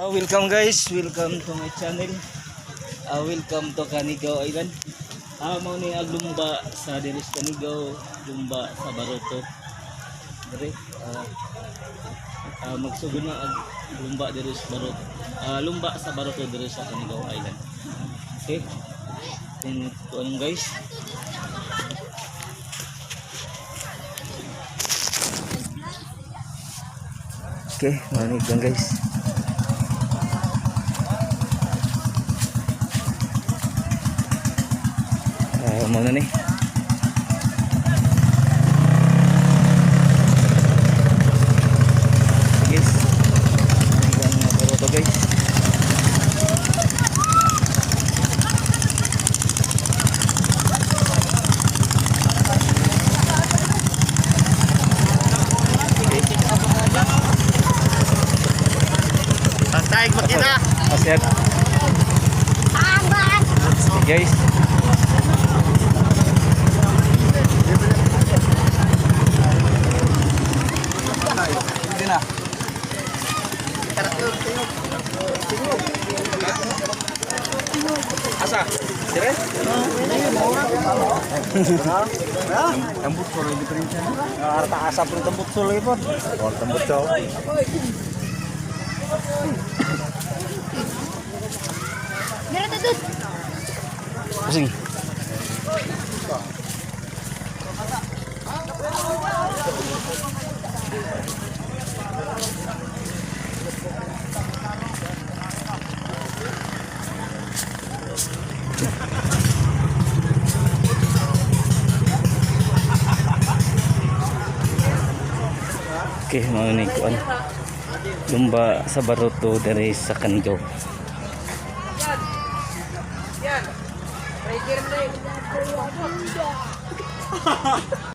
Welcome guys, welcome to my channel. Welcome to Canigao Island. Mao ni ang lumba sa dinis Canigao, lumba sa Baroto. Dire magsugod na ang lumba diri sa Baroto. Lumba sa Baroto diri sa Canigao Island. Okay? Then tuon guys. Okay, manig lang guys. Mana nih? Guys, hanggang Baroto guys. Santai makina. Asyik. Guys. Na. Asa? Dire? Tembut solo di perintian. Harta asap ru tembut solo ipun. Oh, tembut cowok. Dire tutus. Pusing. Okay, mga nikuan lumba sa Baroto dari sa Canigao. Yan.